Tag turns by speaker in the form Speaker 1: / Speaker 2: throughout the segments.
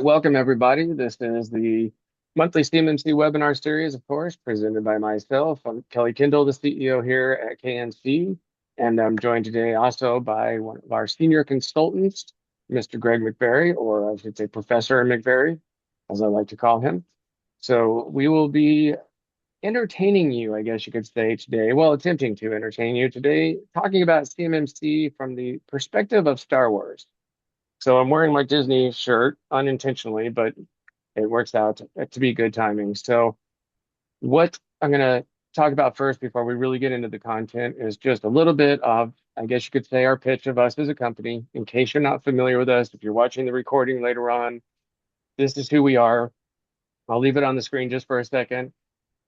Speaker 1: Welcome everybody. This is the monthly CMMC webinar series, of course, presented by myself. I'm Kelly Kendall, the CEO here at KNC, and I'm joined today also by one of our senior consultants, Mr. Greg McVerry, or I should say Professor McVerry, as I like to call him. So we will be entertaining you, I guess you could say today, well, attempting to entertain you today, talking about CMMC from the perspective of Star Wars. So I'm wearing my Disney shirt unintentionally, but it works out to be good timing. So what I'm going to talk about first before we really get into the content is just a little bit of, I guess you could say, our pitch of us as a company. In case you're not familiar with us, if you're watching the recording later on, this is who we are. I'll leave it on the screen just for a second.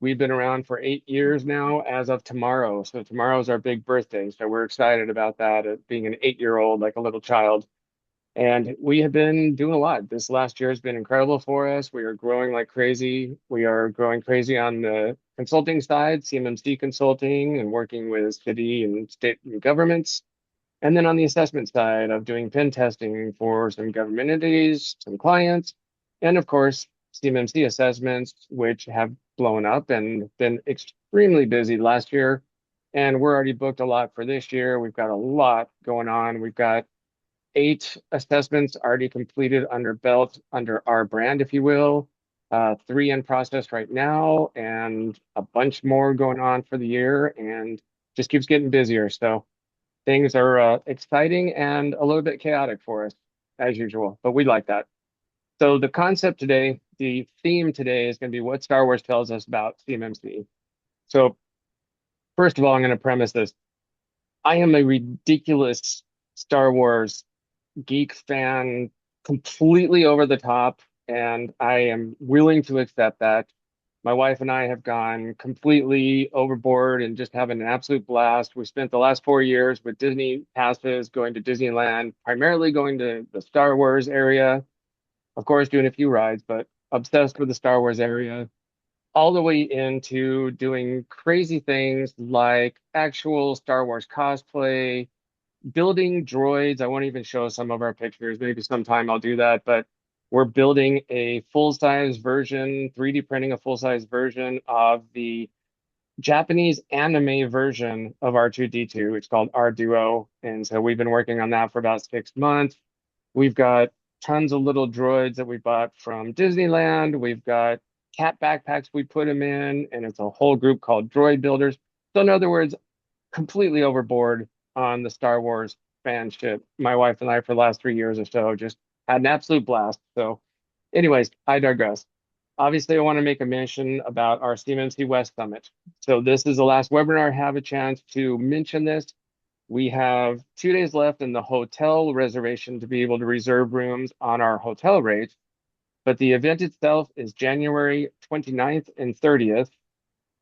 Speaker 1: We've been around for 8 years now as of tomorrow. So tomorrow is our big birthday. So we're excited about that, being an 8-year-old, like a little child. And we have been doing a lot. This last year has been incredible for us. We are growing like crazy. We are growing crazy on the consulting side, CMMC consulting, and working with city and state and governments. And then on the assessment side of doing pen testing for some government entities, some clients, and of course, CMMC assessments, which have blown up and been extremely busy last year. And we're already booked a lot for this year. We've got a lot going on. We've got 8 assessments already completed under belt under our brand, if you will. 3 in process right now, and a bunch more going on for the year, and just keeps getting busier. So things are exciting and a little bit chaotic for us, as usual, but we like that. So the concept today, the theme today is going to be what Star Wars tells us about CMMC. So first of all, I'm going to premise this. I am a ridiculous Star Wars geek fan, completely over the top, and I am willing to accept that. My wife and I have gone completely overboard and just having an absolute blast. We spent the last 4 years with Disney passes, going to Disneyland, primarily going to the Star Wars area, of course, doing a few rides, but obsessed with the Star Wars area, all the way into doing crazy things like actual Star Wars cosplay, building droids. I won't even show some of our pictures. Maybe sometime I'll do that, but we're building a full-size version, 3D printing a full-size version of the Japanese anime version of R2D2. It's called R Duo. And so we've been working on that for about 6 months. We've got tons of little droids that we bought from Disneyland. We've got cat backpacks we put them in, and it's a whole group called Droid Builders. So in other words, completely overboard on the Star Wars fanship. My wife and I, for the last 3 years or so, just had an absolute blast. So, anyways, I digress. Obviously, I want to make a mention about our CMMC West Summit. So, this is the last webinar I have a chance to mention this. We have 2 days left in the hotel reservation to be able to reserve rooms on our hotel rates. But the event itself is January 29th and 30th.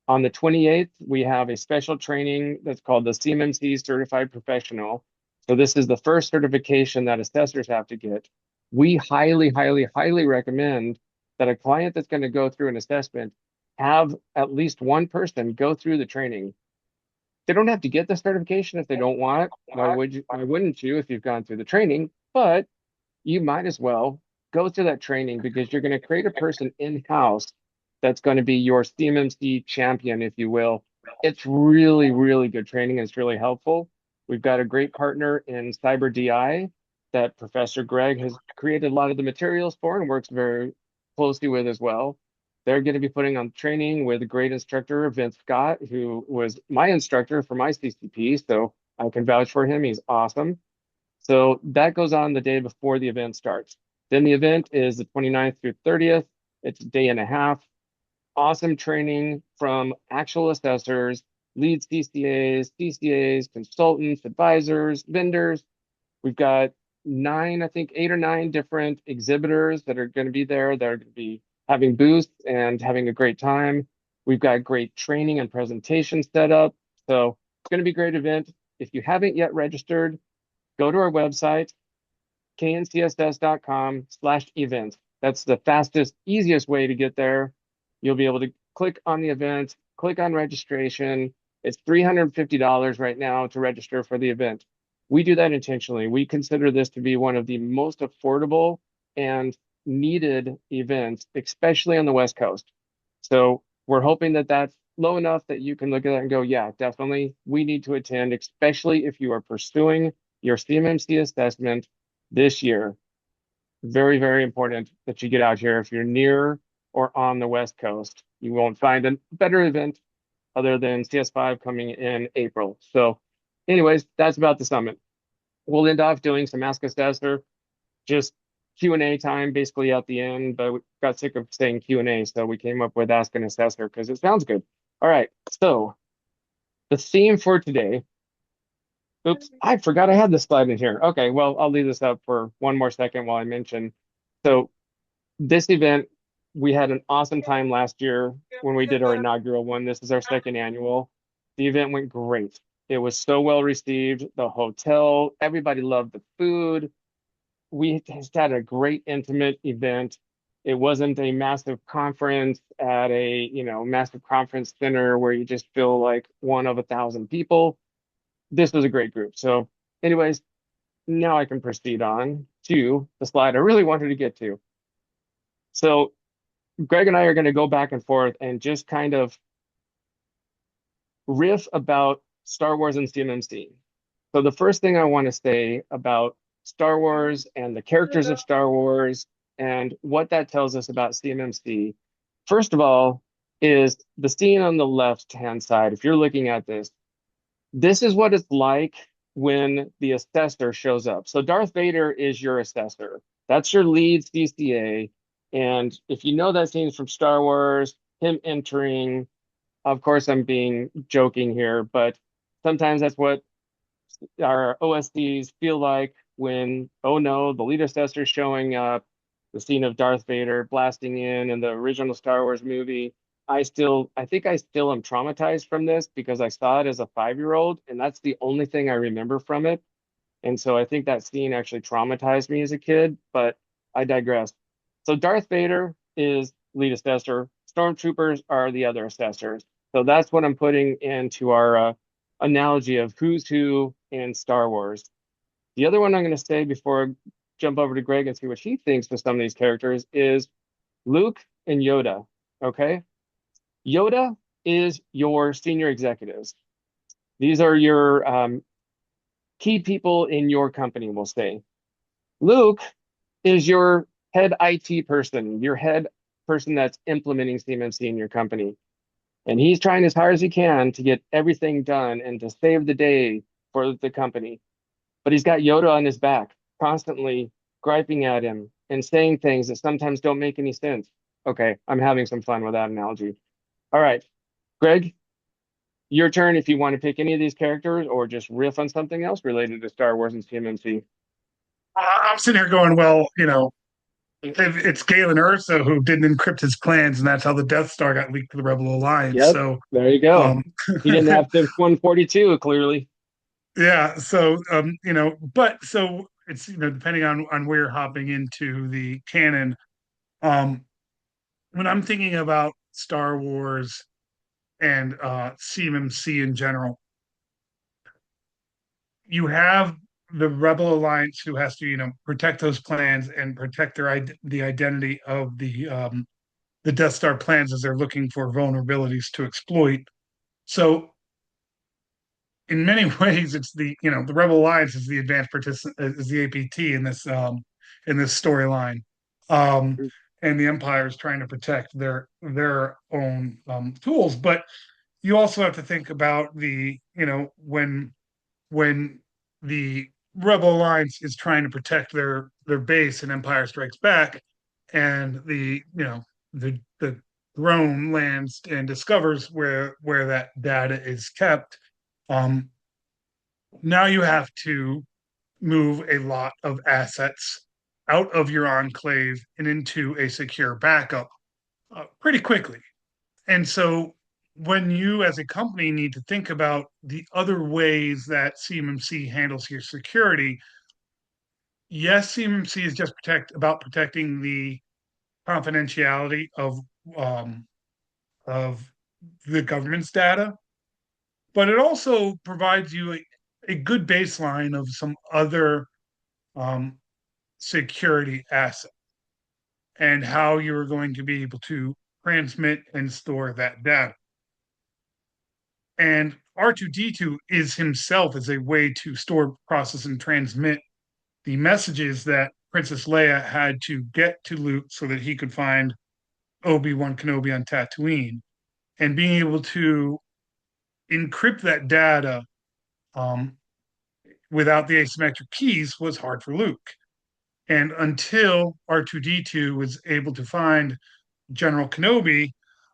Speaker 1: On the 28th, we have a special training that's called the CMMC Certified Professional. So this is the first certification that assessors have to get. We highly, highly, highly recommend that a client that's going to go through an assessment have at least one person go through the training. They don't have to get the certification if they don't want. Why wouldn't you if you've gone through the training? But you might as well go through that training because you're going to create a person in-house that's going to be your CMMC champion, if you will. It's really, really good training. It's really helpful. We've got a great partner in Cyber DI that Professor Greg has created a lot of the materials for and works very closely with as well. They're going to be putting on training with a great instructor, Vince Scott, who was my instructor for my CCP. So I can vouch for him. He's awesome. So that goes on the day before the event starts. Then the event is the 29th through 30th. It's a day and a half. Awesome training from actual assessors, lead CCAs, consultants, advisors, vendors. We've got 8 or 9 different exhibitors that are going to be there. They're going to be having booths and having a great time. We've got great training and presentation set up. So it's going to be a great event. If you haven't yet registered, go to our website, kncss.com/events. That's the fastest, easiest way to get there. You'll be able to click on the event, click on registration. It's $350 right now to register for the event. We do that intentionally. We consider this to be one of the most affordable and needed events, especially on the West Coast. So we're hoping that that's low enough that you can look at that and go, yeah, definitely we need to attend, especially if you are pursuing your CMMC assessment this year. Very, very important that you get out here. If you're near or on the West Coast, you won't find a better event other than CS5 coming in April. So anyways, that's about the summit. We'll end off doing some Ask Assessor, just Q&A time basically at the end, but we got sick of saying Q&A, so we came up with Ask an Assessor because it sounds good. All right, so the theme for today, oops, I forgot I had this slide in here. Okay, well, I'll leave this up for one more second while I mention. So this event, we had an awesome time last year when we did our inaugural one. This is our second annual. The event went great. It was so well received. The hotel, everybody loved the food. We just had a great intimate event. It wasn't a massive conference at a, massive conference center where you just feel like one of 1,000 people. This was a great group. So anyways, now I can proceed on to the slide I really wanted to get to. So Greg and I are going to go back and forth and just kind of riff about Star Wars and CMMC. So the first thing I want to say about Star Wars and the characters of Star Wars and what that tells us about CMMC, first of all, is the scene on the left-hand side. If you're looking at this is what it's like when the assessor shows up. So Darth Vader is your assessor. That's your lead CCA. And if you know that scene from Star Wars, him entering, of course, I'm being joking here, but sometimes that's what our OSDs feel like when, oh no, the lead assessor is showing up, the scene of Darth Vader blasting in the original Star Wars movie. I think I still am traumatized from this because I saw it as a 5-year-old, and that's the only thing I remember from it. And so I think that scene actually traumatized me as a kid, but I digress. So Darth Vader is lead assessor. Stormtroopers are the other assessors. So that's what I'm putting into our analogy of who's who in Star Wars. The other one I'm going to say before I jump over to Greg and see what he thinks of some of these characters is Luke and Yoda. Okay. Yoda is your senior executives. These are your key people in your company, we'll say. Luke is your head IT person, your head person that's implementing CMMC in your company. And he's trying as hard as he can to get everything done and to save the day for the company. But he's got Yoda on his back, constantly griping at him and saying things that sometimes don't make any sense. Okay, I'm having some fun with that analogy. All right, Greg, your turn if you want to pick any of these characters or just riff on something else related to Star Wars and CMMC.
Speaker 2: I'm sitting here going, well, it's Galen Urso who didn't encrypt his plans, and that's how the Death Star got leaked to the Rebel Alliance.
Speaker 1: Yep,
Speaker 2: So,
Speaker 1: there you go.
Speaker 2: um,
Speaker 1: He didn't have to 142, clearly.
Speaker 2: yeah. So, but so it's depending on where you're hopping into the canon. Um, when I'm thinking about Star Wars and CMMC in general, you have the Rebel Alliance who has to protect those plans and protect the identity of the Death Star plans as they're looking for vulnerabilities to exploit. So in many ways, it's the Rebel Alliance is the advanced participant is the APT in this storyline, um, and the Empire is trying to protect their own tools. But you also have to think about when the Rebel Alliance is trying to protect their base and Empire Strikes Back, and the drone lands and discovers where that data is kept. Um, Now you have to move a lot of assets out of your enclave and into a secure backup pretty quickly. And so when you as a company need to think about the other ways that CMMC handles your security, yes, CMMC is just about protecting the confidentiality um, of the government's data, but it also provides you a good baseline of some other um, security assets. and how you were going to be able to transmit and store that data. And R2D2 is himself as a way to store, process, and transmit the messages that Princess Leia had to get to Luke so that he could find Obi-Wan Kenobi on Tatooine. And being able to encrypt that data um, without the asymmetric keys was hard for Luke. And until R2D2 was able to find General Kenobi,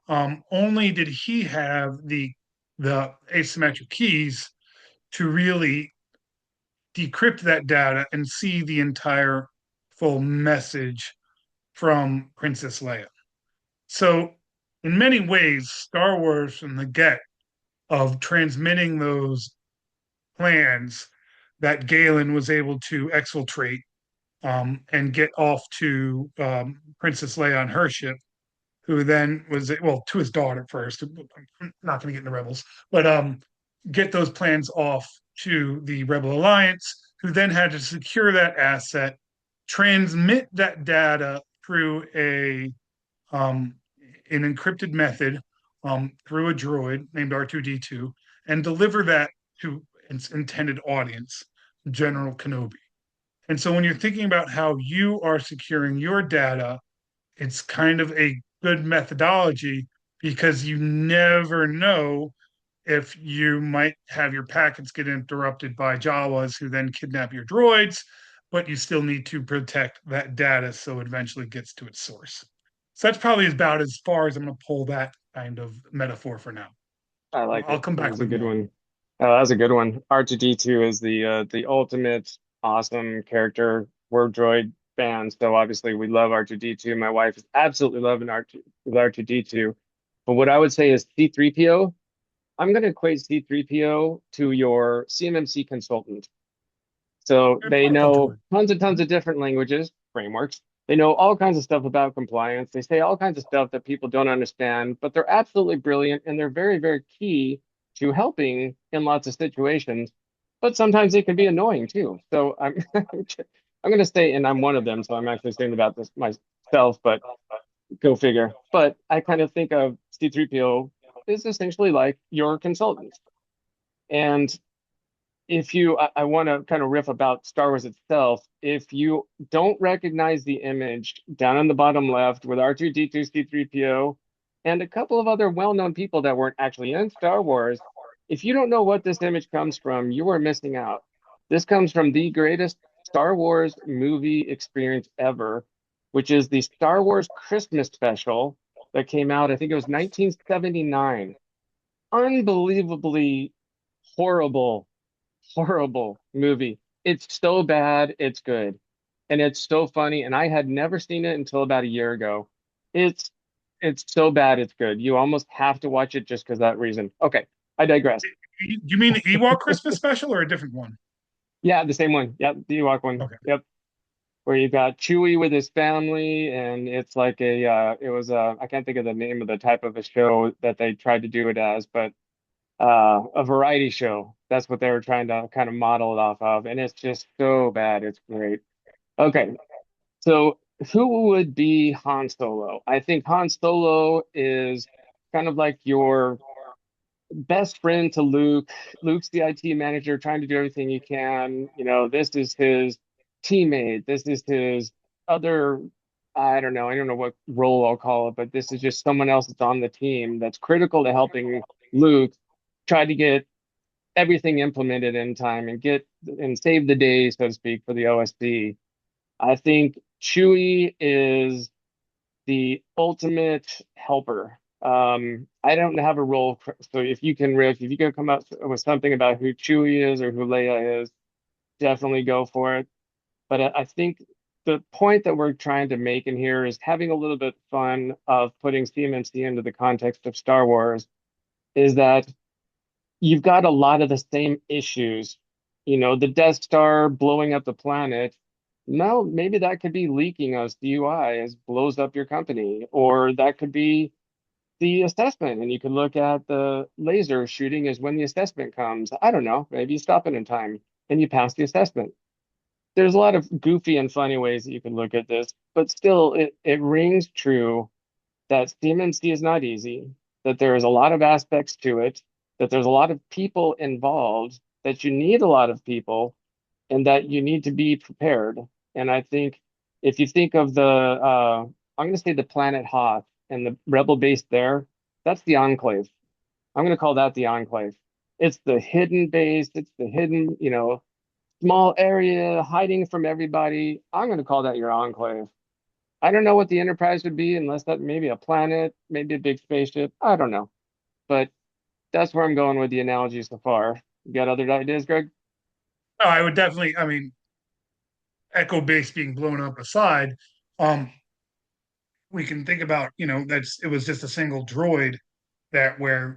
Speaker 2: only did he have the asymmetric keys to really decrypt that data and see the entire full message from Princess Leia. So, in many ways, Star Wars from the get of transmitting those plans that Galen was able to exfiltrate and get off to Princess Leia on her ship, who then was, well, to his daughter first. I'm not going to get into Rebels, but get those plans off to the Rebel Alliance, who then had to secure that asset, transmit that data through an encrypted method through a droid named R2D2, and deliver that to its intended audience, General Kenobi. And so when you're thinking about how you are securing your data, it's kind of a good methodology because you never know if you might have your packets get interrupted by Jawas who then kidnap your droids, but you still need to protect that data so it eventually gets to its source. So that's probably about as far as I'm going to pull that kind of metaphor for now.
Speaker 1: I like
Speaker 2: I'll
Speaker 1: it.
Speaker 2: come
Speaker 1: That
Speaker 2: back
Speaker 1: was a
Speaker 2: with
Speaker 1: good
Speaker 2: more.
Speaker 1: one. That's a good one. R2D2 is the ultimate awesome character. We're droid fans, so obviously we love R2D2. My wife is absolutely loving R2 with R2D2. But what I would say is C3PO. I'm going to equate C3PO to your CMMC consultant. So
Speaker 2: A
Speaker 1: they
Speaker 2: protocol
Speaker 1: know
Speaker 2: droid.
Speaker 1: tons and tons
Speaker 2: Mhm.
Speaker 1: of different languages, frameworks. They know all kinds of stuff about compliance. They say all kinds of stuff that people don't understand, but they're absolutely brilliant and they're very, very key to helping in lots of situations. But sometimes they can be annoying too. So I'm I'm going to say, and I'm one of them, so I'm actually saying about this myself, but go figure. But I kind of think of C3PO is essentially like your consultant. And if you, I want to kind of riff about Star Wars itself. If you don't recognize the image down in the bottom left with R2D2, C3PO, and a couple of other well-known people that weren't actually in Star Wars, if you don't know what this image comes from, you are missing out. This comes from the greatest Star Wars movie experience ever, which is the Star Wars Christmas special that came out, I think it was 1979. Unbelievably horrible, horrible movie. It's so bad, it's good. And it's so funny. And I had never seen it until about a year ago. It's it's so bad, it's good. You almost have to watch it just because that reason. Okay, I digress.
Speaker 2: Do you mean the Ewok Christmas special or a different one?
Speaker 1: Yeah, the same one. Yep, the Ewok one.
Speaker 2: Okay.
Speaker 1: Yep. Where you got Chewie with his family, and it's like it was I can't think of the name of the type of a show that they tried to do it as, but a variety show. That's what they were trying to kind of model it off of, and it's just so bad. It's great. Okay, so who would be Han Solo? I think Han Solo is kind of like your best friend to Luke. Luke's the IT manager trying to do everything he can. You know, this is his teammate. This is his other, I don't know what role I'll call it, but this is just someone else that's on the team that's critical to helping Luke try to get everything implemented in time and get and save the day, so to speak, for the OSD. I think Chewie is the ultimate helper. I don't have a role, so if you can, Rick, if you can come up with something about who Chewie is or who Leia is, definitely go for it. But I think the point that we're trying to make in here is having a little bit fun of putting CMMC into the context of Star Wars is that you've got a lot of the same issues. You know, the Death Star blowing up the planet. No, maybe that could be leaking as DUI as blows up your company, or that could be the assessment, and you can look at the laser shooting as when the assessment comes. I don't know, maybe you stop it in time and you pass the assessment. there's a lot of goofy and funny ways that you can look at this, but still, it rings true that CMMC is not easy, that there is a lot of aspects to it, that there's a lot of people involved, that you need a lot of people, and that you need to be prepared. And I think if you think of I'm going to say the planet Hoth and the rebel base there, that's the Enclave. I'm going to call that the Enclave. It's the hidden base. It's the hidden, small area hiding from everybody. I'm going to call that your Enclave. I don't know what the Enterprise would be unless that maybe a planet, maybe a big spaceship. I don't know. But that's where I'm going with the analogy so far. You got other ideas, Greg?
Speaker 2: No, I would definitely, I mean, Echo Base being blown up aside, um, we can think about, it was just a single droid that was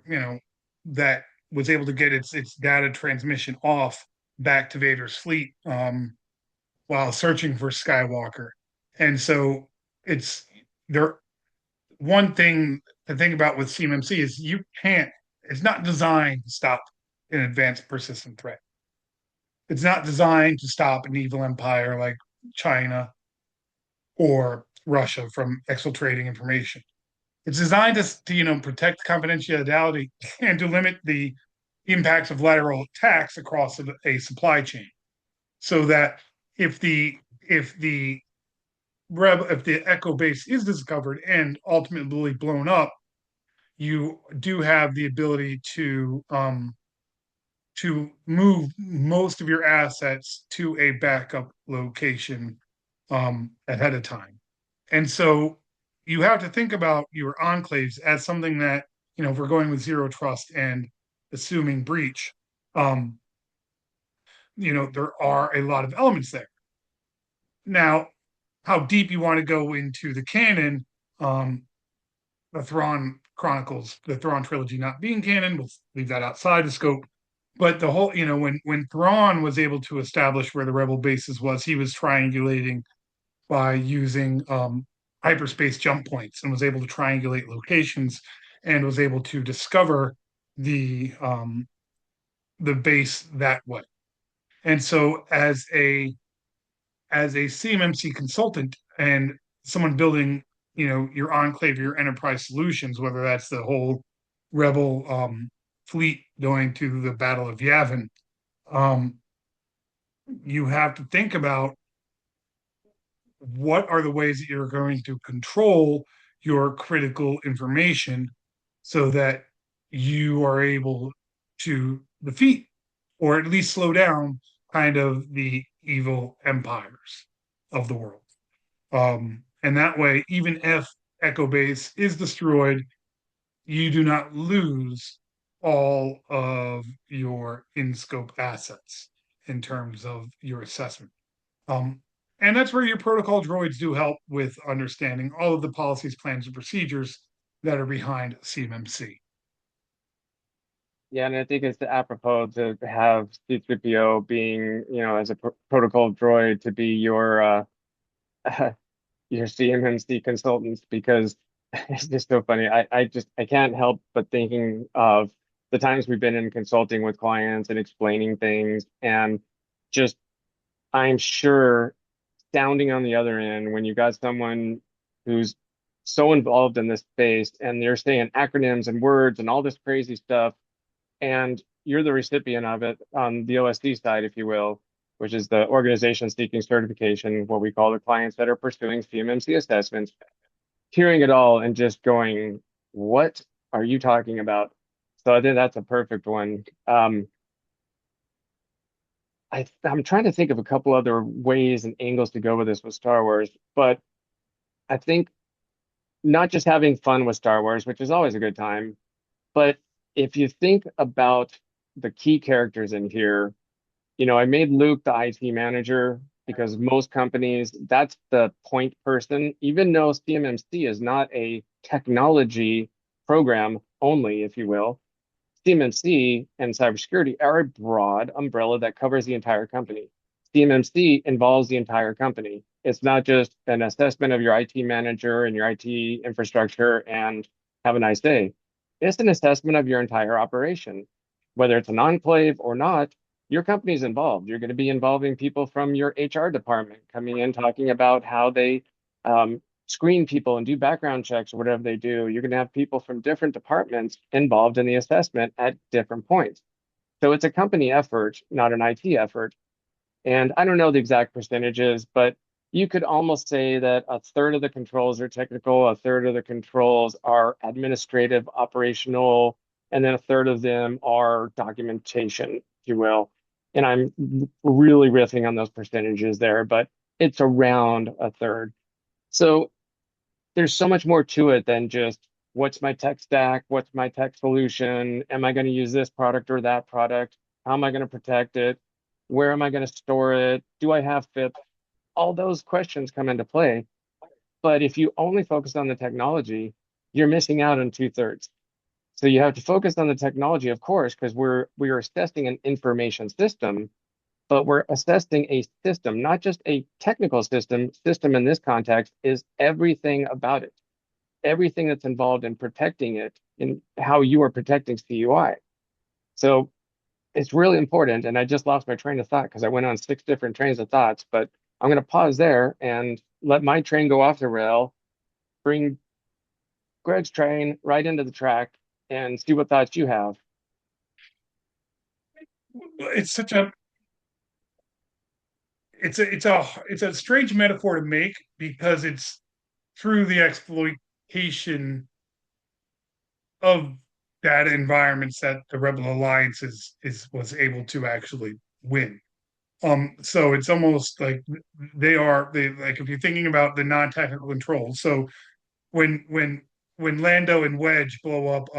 Speaker 2: able to get its data transmission off back to Vader's fleet while searching for Skywalker. And so it's there. One thing to think about with CMMC is it's not designed to stop an advanced persistent threat. It's not designed to stop an evil empire like China or Russia from exfiltrating information. It's designed to protect confidentiality and to limit the impacts of lateral attacks across a supply chain, so that if the if the if the Echo base is discovered and ultimately blown up, you do have the ability to move most of your assets to a backup location ahead of time. And so you have to think about your enclaves as something that, if we're going with zero trust and assuming breach, um, there are a lot of elements there. Now, how deep you want to go into the canon, the Thrawn Chronicles, the Thrawn trilogy not being canon, we'll leave that outside the scope. But the whole, when Thrawn was able to establish where the rebel bases was, he was triangulating by using hyperspace jump points and was able to triangulate locations and was able to discover the base that way. And so as a CMMC consultant and someone building, your enclave, your enterprise solutions, whether that's the whole rebel fleet going to the Battle of Yavin, um, you have to think about what are the ways that you're going to control your critical information so that you are able to defeat or at least slow down kind of the evil empires of the world. And that way, even if Echo Base is destroyed, you do not lose all of your in scope assets in terms of your assessment. Um, and that's where your protocol droids do help with understanding all of the policies, plans, and procedures that are behind CMMC.
Speaker 1: Yeah, and I think it's apropos to have C-3PO being, as a protocol droid to be your CMMC consultants because it's just so funny. I can't help but thinking of the times we've been in consulting with clients and explaining things and just I'm sure sounding on the other end when you got someone who's so involved in this space and they're saying acronyms and words and all this crazy stuff and you're the recipient of it on the OSD side, if you will, which is the organization seeking certification, what we call the clients that are pursuing CMMC assessments, hearing it all and just going, what are you talking about? So I think that's a perfect one. I'm trying to think of a couple other ways and angles to go with this with Star Wars, but I think not just having fun with Star Wars, which is always a good time, but if you think about the key characters in here, I made Luke the IT manager because most companies, that's the point person, even though CMMC is not a technology program only, if you will. CMMC and cybersecurity are a broad umbrella that covers the entire company. CMMC involves the entire company. It's not just an assessment of your IT manager and your IT infrastructure and have a nice day. It's an assessment of your entire operation, whether it's an enclave or not. your company's involved. You're going to be involving people from your HR department coming in talking about how they screen people and do background checks or whatever they do. You're going to have people from different departments involved in the assessment at different points. So it's a company effort, not an IT effort. And I don't know the exact percentages, but you could almost say that a third of the controls are technical, a third of the controls are administrative, operational, and then a third of them are documentation, if you will. And I'm really riffing on those percentages there, but it's around a third. So there's so much more to it than just what's my tech stack, what's my tech solution, am I going to use this product or that product, how am I going to protect it, where am I going to store it, do I have FIP? All those questions come into play. But if you only focus on the technology, you're missing out on two-thirds. So you have to focus on the technology, of course, because we are assessing an information system, but we're assessing a system, not just a technical system. System in this context is everything about it, everything that's involved in protecting it, in how you are protecting CUI. So it's really important. And I just lost my train of thought because I went on six different trains of thoughts, but I'm going to pause there and let my train go off the rail, bring Greg's train right into the track and see what thoughts you have.
Speaker 2: It's such a it's a strange metaphor to make because it's through the exploitation of data environments that the Rebel Alliance is was able to actually win. So it's almost like they like if you're thinking about the non-technical controls. So when when when Lando and Wedge blow up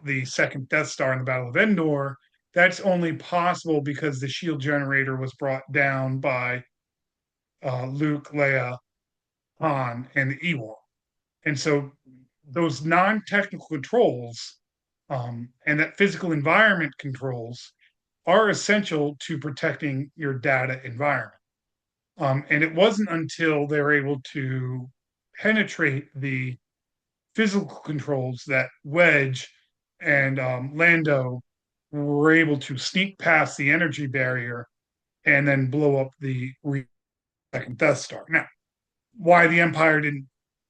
Speaker 2: the second Death Star in the Battle of Endor, that's only possible because the shield generator was brought down by Luke, Leia, Han, and the Ewok. And so those non-technical controls and that physical environment controls are essential to protecting your data environment. And it wasn't until they were able to penetrate the physical controls that Wedge and Lando were able to sneak past the energy barrier and then blow up the second Death Star. Now, why the Empire didn't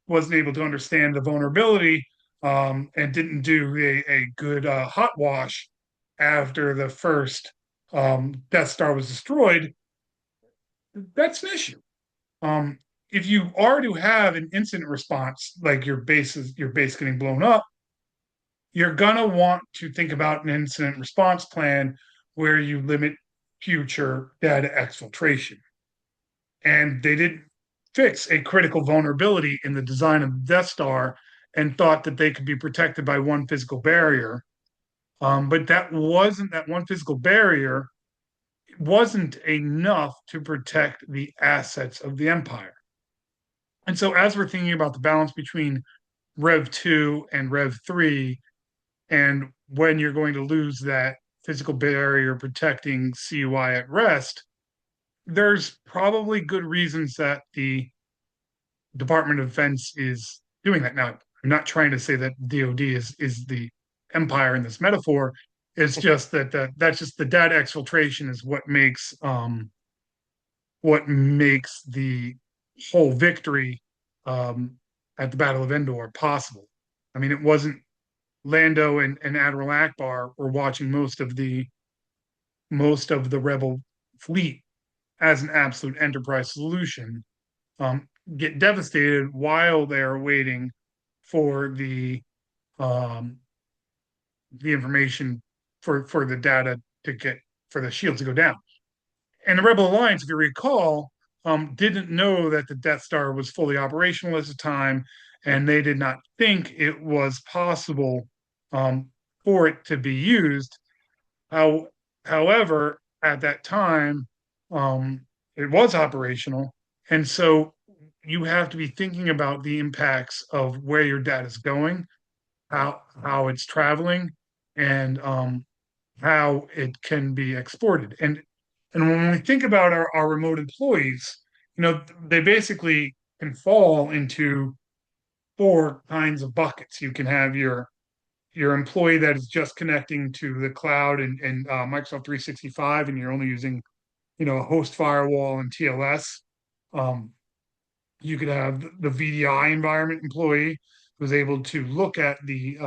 Speaker 2: wasn't able to understand the vulnerability and didn't do a good hot wash after the first Death Star was destroyed, that's an issue. Um, if you are to have an incident response, like your base getting blown up, you're gonna want to think about an incident response plan where you limit future data exfiltration. And they didn't fix a critical vulnerability in the design of the Death Star and thought that they could be protected by one physical barrier. But that one physical barrier wasn't enough to protect the assets of the Empire. And so, as we're thinking about the balance between Rev 2 and Rev 3, and when you're going to lose that physical barrier protecting CUI at rest, there's probably good reasons that the Department of Defense is doing that. Now, I'm not trying to say that DoD is the empire in this metaphor. It's just that that's just the data exfiltration is what makes the whole victory um, at the Battle of Endor possible. I mean, it wasn't Lando and Admiral Akbar were watching most of the rebel fleet as an absolute enterprise solution um, get devastated while they're waiting for um, the information for the data to get for the shield to go down. And the Rebel Alliance, if you recall, didn't know that the Death Star was fully operational at the time, and they did not think it was possible um, for it to be used. How, however, at that time, um, it was operational, and so you have to be thinking about the impacts of where your data is going, how it's traveling, and how it can be exported. And when we think about our remote employees, they basically can fall into four kinds of buckets. You can have your employee that is just connecting to the cloud and Microsoft 365, and you're only using, a host firewall and TLS. You could have the VDI environment employee who's able to look at the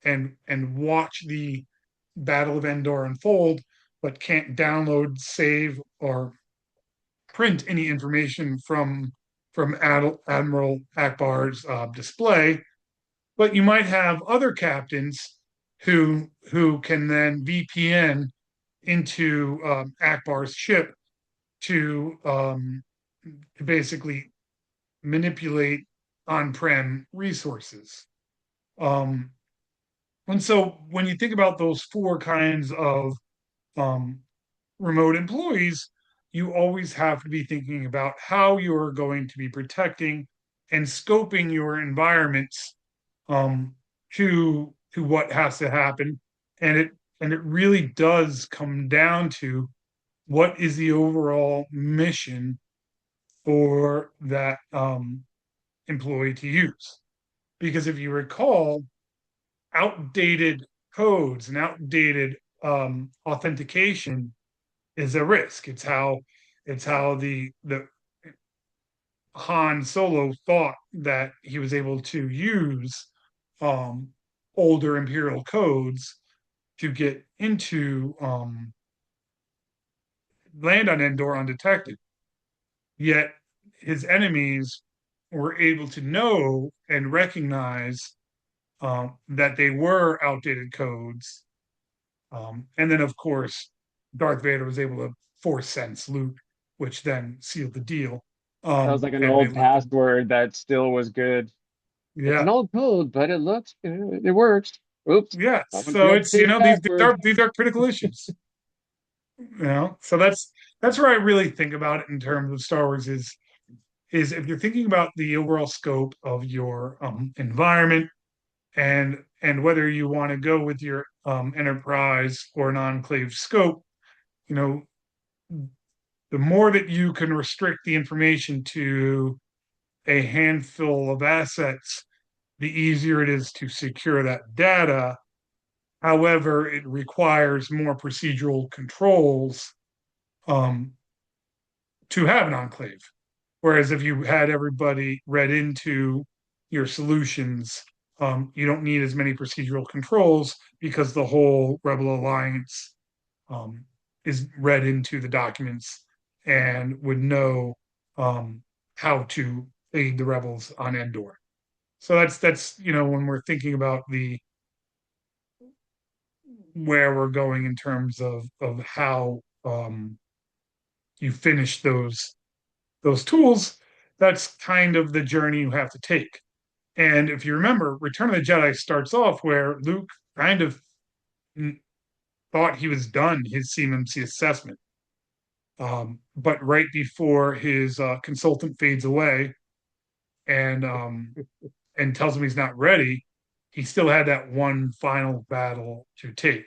Speaker 2: and watch the Battle of Endor unfold, but can't download, save, or print any information from Admiral Akbar's display. But you might have other captains who can then VPN into Akbar's ship to basically manipulate on-prem resources. And so when you think about those four kinds of remote employees, you always have to be thinking about how you're going to be protecting and scoping your environments to what has to happen. And it really does come down to what is the overall mission for that employee to use. Because if you recall, outdated codes and outdated authentication is a risk. It's how the Han Solo thought that he was able to use older Imperial codes to get into land on Endor undetected. Yet his enemies were able to know and recognize that they were outdated codes. And then, of course, Darth Vader was able to force sense Luke, which then sealed the deal.
Speaker 1: That was like an
Speaker 2: And
Speaker 1: old password that still was good. It's an
Speaker 2: yeah,
Speaker 1: old code, but it works. Oops.
Speaker 2: yeah.
Speaker 1: Someone
Speaker 2: So
Speaker 1: forgot to
Speaker 2: it's
Speaker 1: change password.
Speaker 2: these are critical issues. So that's where I really think about it in terms of Star Wars is if you're thinking about the overall scope of your environment and whether you want to go with your enterprise or an enclave scope, you know, the more that you can restrict the information to a handful of assets, the easier it is to secure that data. However, it requires more procedural controls um, to have an enclave. Whereas if you had everybody read into your solutions, you don't need as many procedural controls because the whole Rebel Alliance um, is read into the documents and would know how to aid the rebels on Endor. So that's when we're thinking about the where we're going in terms of how you finish those tools, that's kind of the journey you have to take. And if you remember, Return of the Jedi starts off where Luke kind of thought he was done his CMMC assessment. But right before his consultant fades away and and tells him he's not ready, he still had that one final battle to take.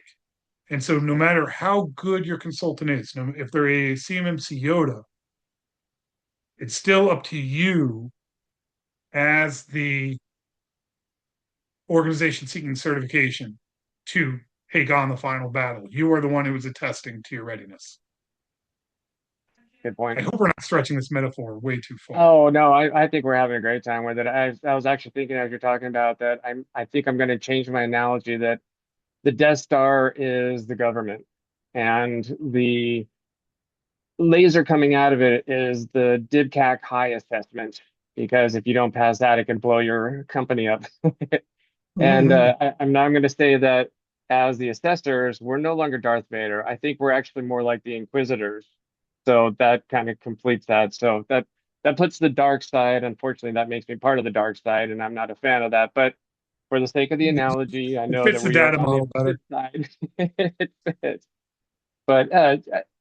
Speaker 2: And so, no matter how good your consultant is, if they're a CMMC Yoda, it's still up to you as the organization seeking certification to take on the final battle. You are the one who is attesting to your readiness.
Speaker 1: Good point.
Speaker 2: I hope we're not stretching this metaphor way too far.
Speaker 1: Oh no, I think we're having a great time with it. I was actually thinking as you're talking about that, I think I'm going to change my analogy that the Death Star is the government, and the laser coming out of it is the DIBCAC high assessment. Because if you don't pass that, it can blow your company up. And I'm now going to say that as the assessors, we're no longer Darth Vader. I think we're actually more like the Inquisitors. So that kind of completes that. So that puts the dark side. Unfortunately, that makes me part of the dark side, and I'm not a fan of that. But for the sake of the analogy, I
Speaker 2: It
Speaker 1: know
Speaker 2: fits
Speaker 1: that
Speaker 2: the
Speaker 1: we are
Speaker 2: data
Speaker 1: on the
Speaker 2: model better.
Speaker 1: opposite side. It fits. But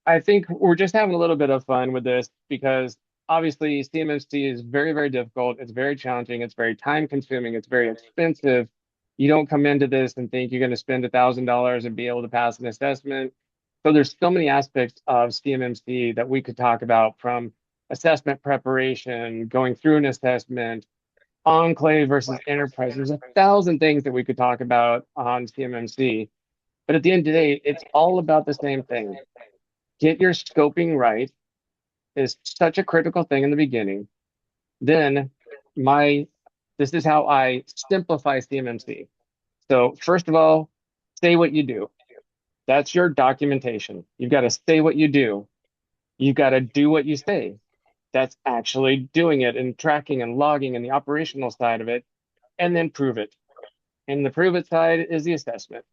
Speaker 1: I think we're just having a little bit of fun with this because obviously CMMC is very, very difficult. It's very challenging. It's very time consuming. It's very expensive. You don't come into this and think you're going to spend $1,000 and be able to pass an assessment. So there's so many aspects of CMMC that we could talk about, from assessment preparation, going through an assessment, enclave versus enterprise. There's a thousand things that we could talk about on CMMC, but at the end of the day, it's all about the same thing. Get your scoping right is such a critical thing in the beginning. Then my this is how I simplify CMMC. So first of all, say what you do. That's your documentation. You've got to say what you do. You've got to do what you say. That's actually doing it and tracking and logging and the operational side of it, and then prove it. And the prove it side is the assessment.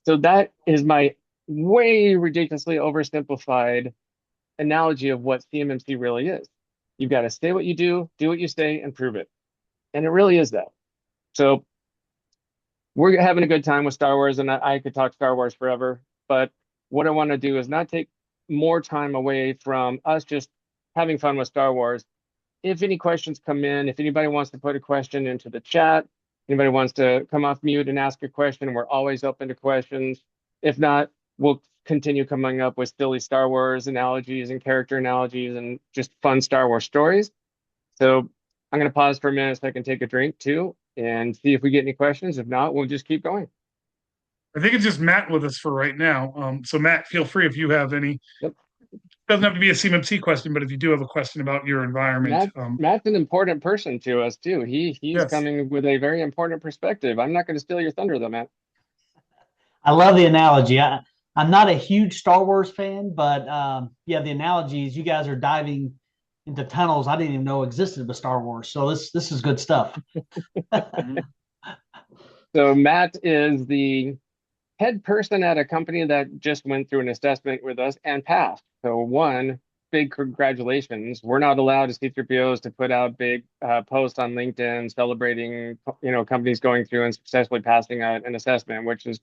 Speaker 1: So that is my way ridiculously oversimplified analogy of what CMMC really is. You've got to say what you do what you say, and prove it. And it really is that. So we're having a good time with Star Wars, and I could talk Star Wars forever. But what I want to do is not take more time away from us just having fun with Star Wars. If any questions come in, if anybody wants to put a question into the chat, anybody wants to come off mute and ask a question, we're always open to questions. If not, we'll continue coming up with silly Star Wars analogies and character analogies and just fun Star Wars stories. So I'm going to pause for a minute so I can take a drink too and see if we get any questions. If not, we'll just keep going.
Speaker 2: I think it's just Matt with us for right now. So Matt, feel free if you have any.
Speaker 1: Yep.
Speaker 2: Doesn't have to be a CMMC question, but if you do have a question about your environment,
Speaker 1: Matt's an important person to us too. He's
Speaker 2: yes.
Speaker 1: coming with a very important perspective. I'm not going to steal your thunder though, Matt.
Speaker 3: I love the analogy. I'm not a huge Star Wars fan, but yeah, the analogies, you guys are diving into tunnels I didn't even know existed with Star Wars. So this is good stuff.
Speaker 1: So Matt is the head person at a company that just went through an assessment with us and passed. So one, big congratulations. We're not allowed as C3POs to put out big posts on LinkedIn celebrating, companies going through and successfully passing an assessment, which is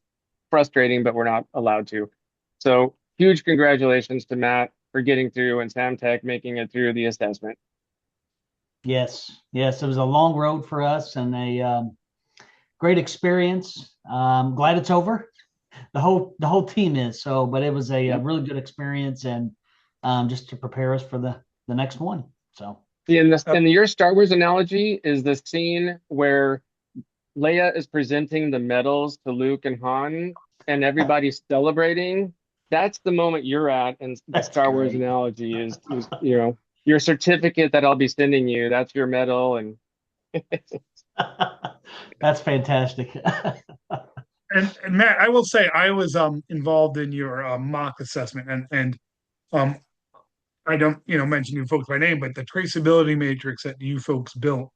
Speaker 1: frustrating, but we're not allowed to. So huge congratulations to Matt for getting through and Samtech making it through the assessment.
Speaker 3: Yes, it was a long road for us and a great experience. Glad it's over. The whole team is so, but it was a really good experience and just to prepare us for the next one. So
Speaker 1: in your Star Wars analogy is the scene where Leia is presenting the medals to Luke and Han, and everybody's celebrating. That's the moment you're at, and the Star Wars analogy is your certificate that I'll be sending you. That's your medal, and
Speaker 3: that's fantastic.
Speaker 2: And Matt, I will say I was involved in your mock assessment, and I don't mention you folks by name, but the traceability matrix that you folks built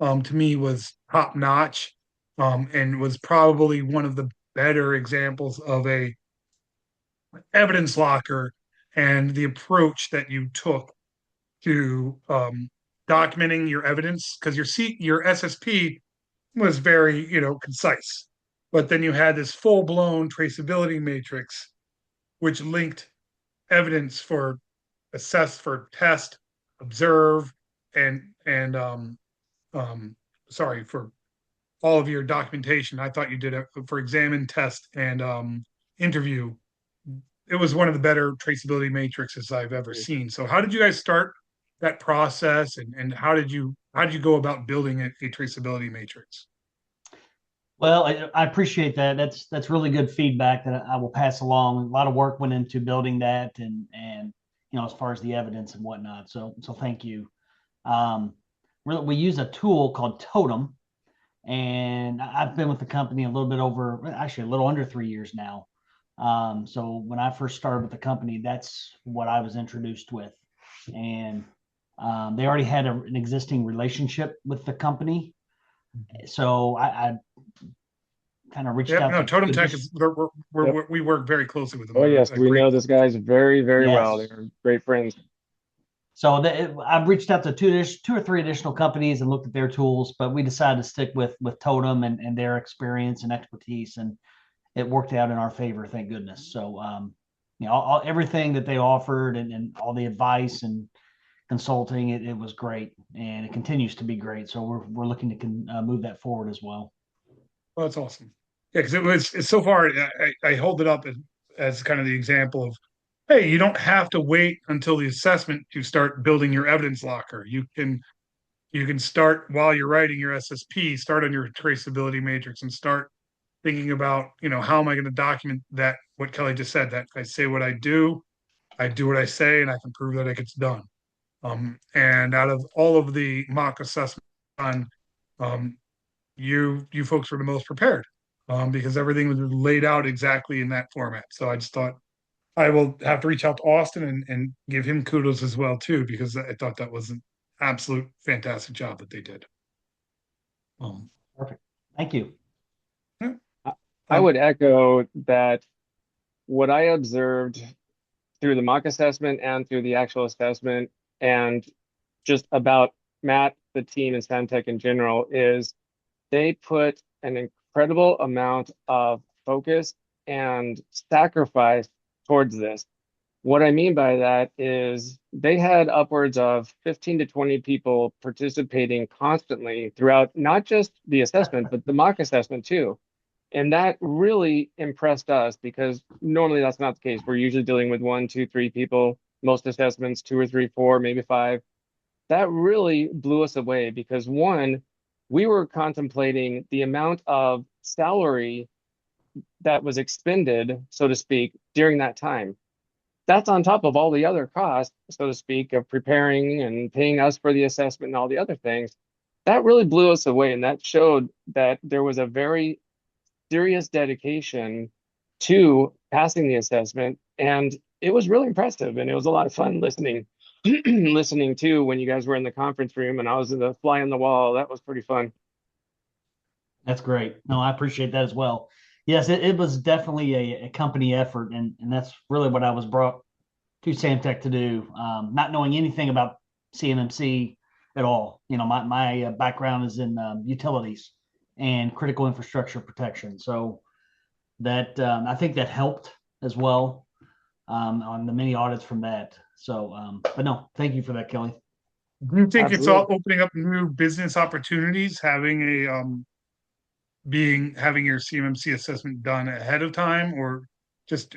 Speaker 2: to me was top notch, and was probably one of the better examples of a evidence locker and the approach that you took to documenting your evidence, because your SSP was very concise, but then you had this full-blown traceability matrix which linked evidence for assess, for test, observe, and sorry, for all of your documentation. I thought you did it for examine, test, and interview. It was one of the better traceability matrices I've ever seen. So how did you guys start that process, and how did you go about building a traceability matrix?
Speaker 3: Well, I appreciate that. That's really good feedback that I will pass along. A lot of work went into building that, and as far as the evidence and whatnot. So thank you. We use a tool called Totem, and I've been with the company a little under 3 years now. So when I first started with the company, that's what I was introduced with, and they already had an existing relationship with the company. So I kind of reached out.
Speaker 2: No, Totem Tech is we work very closely with them.
Speaker 1: Oh yes, we know this guy's very, very well. They're great friends.
Speaker 3: So I've reached out to two or three additional companies and looked at their tools, but we decided to stick with Totem and their experience and expertise, and it worked out in our favor, thank goodness. So everything that they offered and all the advice and consulting, it was great, and it continues to be great. So we're looking to move that forward as well.
Speaker 2: Well, that's awesome. Yeah, because it's so far. I hold it up as kind of the example of, hey, you don't have to wait until the assessment to start building your evidence locker. You can you can start while you're writing your SSP, start on your traceability matrix and start thinking about, how am I going to document that, what Kelly just said, that I say what I do what I say, and I can prove that it gets done. And out of all of the mock assessment on, you folks were the most prepared, because everything was laid out exactly in that format. So I just thought I will have to reach out to Austin and give him kudos as well too, because I thought that was an absolute fantastic job that they did.
Speaker 3: Perfect. Thank you.
Speaker 1: I would echo that. What I observed through the mock assessment and through the actual assessment, and just about Matt, the team, and Samtech in general, is they put an incredible amount of focus and sacrifice towards this. What I mean by that is they had upwards of 15 to 20 people participating constantly throughout not just the assessment, but the mock assessment too. And that really impressed us because normally that's not the case. We're usually dealing with 1, 2, 3 people, most assessments, 2 or 3, 4, maybe 5. That really blew us away because one, we were contemplating the amount of salary that was expended, so to speak, during that time. That's on top of all the other costs, so to speak, of preparing and paying us for the assessment and all the other things. That really blew us away. And that showed that there was a very serious dedication to passing the assessment, and it was really impressive, and it was a lot of fun listening listening to when you guys were in the conference room and I was the fly on the wall. That was pretty fun.
Speaker 3: That's great. No, I appreciate that as well. Yes, it was definitely a company effort, and that's really what I was brought to Samtech to do. Not knowing anything about CMMC at all. My background is in utilities and critical infrastructure protection. So that I think that helped as well on the many audits from that. So, but no, thank you for that, Kelly.
Speaker 2: Do you think it's all
Speaker 1: Absolutely.
Speaker 2: opening up new business opportunities, having having your CMMC assessment done ahead of time, or just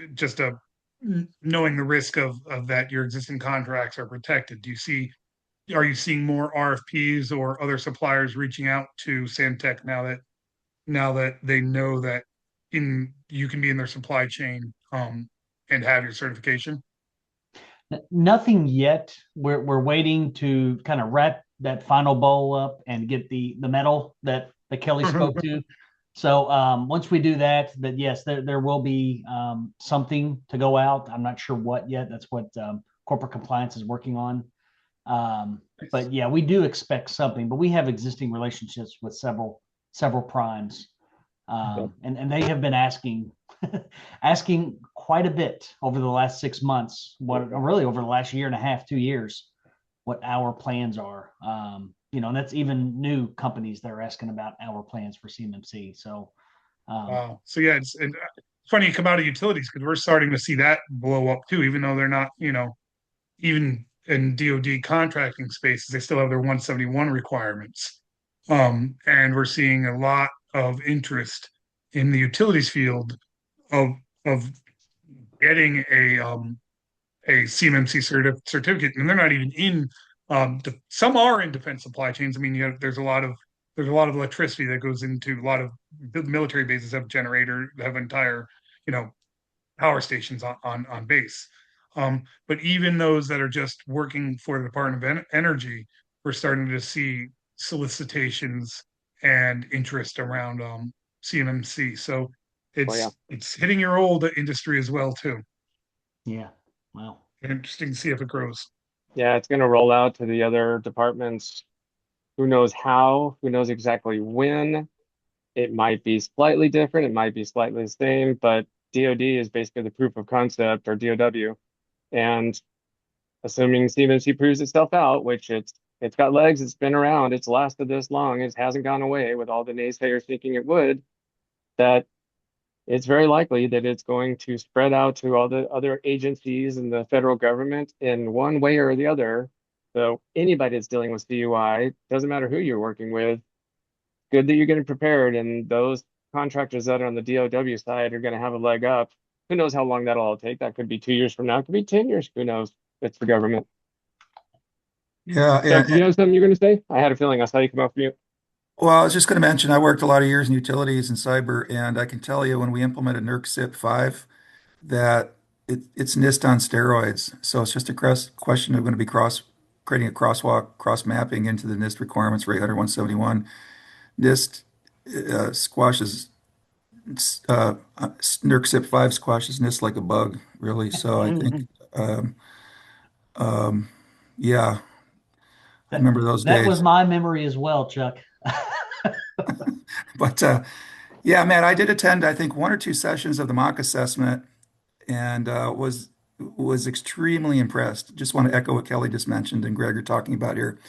Speaker 2: knowing the risk of that your existing contracts are protected? Are you seeing more RFPs or other suppliers reaching out to Samtech now that they know that you can be in their supply chain and have your certification?
Speaker 3: Nothing yet. We're waiting to kind of wrap that final bowl up and get the medal that Kelly spoke to. So once we do that, yes, there will be something to go out. I'm not sure what yet. That's what corporate compliance is working on. But yeah, we do expect something. But we have existing relationships with several primes, and they have been asking asking quite a bit over the last 6 months. Really over the last year and a half, 2 years, what our plans are. And that's even new companies that are asking about our plans for CMMC. So,
Speaker 2: Wow. So yeah, it's funny you come out of utilities because we're starting to see that blow up too, even though they're not, even in DoD contracting spaces, they still have their 171 requirements. And we're seeing a lot of interest in the utilities field of of getting a CMMC certificate, and they're not even in. Some are in defense supply chains. I mean, there's a lot of electricity that goes into a lot of military bases have entire, you know, power stations on base. But even those that are just working for the Department of Energy, we're starting to see solicitations and interest around CMMC. So
Speaker 1: Oh yeah.
Speaker 2: it's hitting your old industry as well too.
Speaker 3: yeah, well,
Speaker 2: Interesting to see if it grows.
Speaker 1: Yeah, it's going to roll out to the other departments. Who knows how? Who knows exactly when? It might be slightly different. It might be slightly the same, but DoD is basically the proof of concept, or DOW. And assuming CMMC proves itself out, which it's got legs, it's been around, it's lasted this long, it hasn't gone away with all the naysayers thinking it would, that it's very likely that it's going to spread out to all the other agencies in the federal government in one way or the other. So anybody that's dealing with CUI, doesn't matter who you're working with, good that you're getting prepared. And those contractors that are on the DOW side are going to have a leg up. Who knows how long that'll all take? That could be 2 years from now. It could be 10 years. Who knows? It's the government.
Speaker 4: Yeah,
Speaker 1: So you have something you're going to say? I had a feeling I saw you come off mute.
Speaker 4: well, I was just going to mention I worked a lot of years in utilities and cyber, and I can tell you when we implemented NERC CIP 5 that it's NIST on steroids. So it's just a question of going to be creating a crosswalk, cross mapping into the NIST requirements for 800-171. NIST squashes NERC CIP 5 squashes NIST like a bug, really. So I think, um, um, yeah, I
Speaker 3: That,
Speaker 4: remember those
Speaker 3: that was
Speaker 4: days.
Speaker 3: my memory as well, Chuck.
Speaker 4: But yeah, man, I did attend, I think, one or two sessions of the mock assessment and was extremely impressed. Just want to echo what Kelly just mentioned and Greg are talking about here.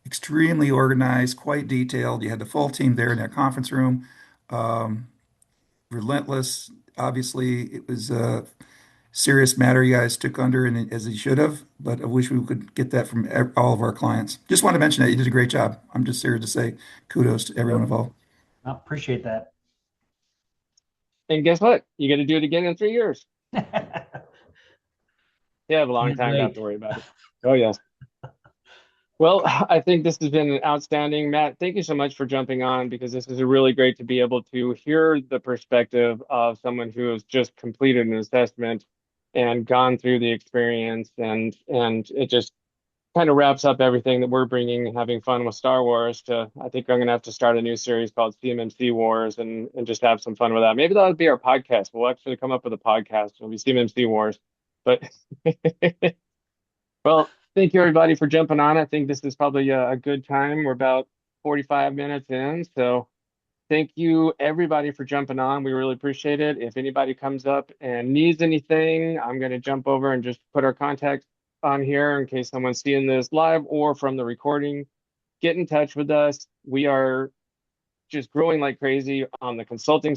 Speaker 4: Extremely organized, quite detailed. You had the full team there in that conference room. Um, Relentless. Obviously, it was a serious matter you guys took under, and as you should have. But I wish we could get that from all of our clients. Just want to mention that you did a great job. I'm just here to say kudos to everyone involved.
Speaker 3: I appreciate that.
Speaker 1: And guess what? You get to do it again in 3 years. You have a long
Speaker 3: Can't
Speaker 1: time to have
Speaker 3: wait.
Speaker 1: to worry about it. Oh, yes. Well, I think this has been outstanding. Matt, thank you so much for jumping on because this is really great to be able to hear the perspective of someone who has just completed an assessment and gone through the experience, and it just kind of wraps up everything that we're bringing, having fun with Star Wars. To I think I'm going to have to start a new series called CMMC Wars and just have some fun with that. Maybe that'll be our podcast. We'll actually come up with a podcast. It'll be CMMC Wars. But well, thank you everybody for jumping on. I think this is probably a good time. We're about 45 minutes in, so thank you everybody for jumping on. We really appreciate it. If anybody comes up and needs anything, I'm going to jump over and just put our contact on here in case someone's seeing this live or from the recording. Get in touch with us. We are just growing like crazy on the consulting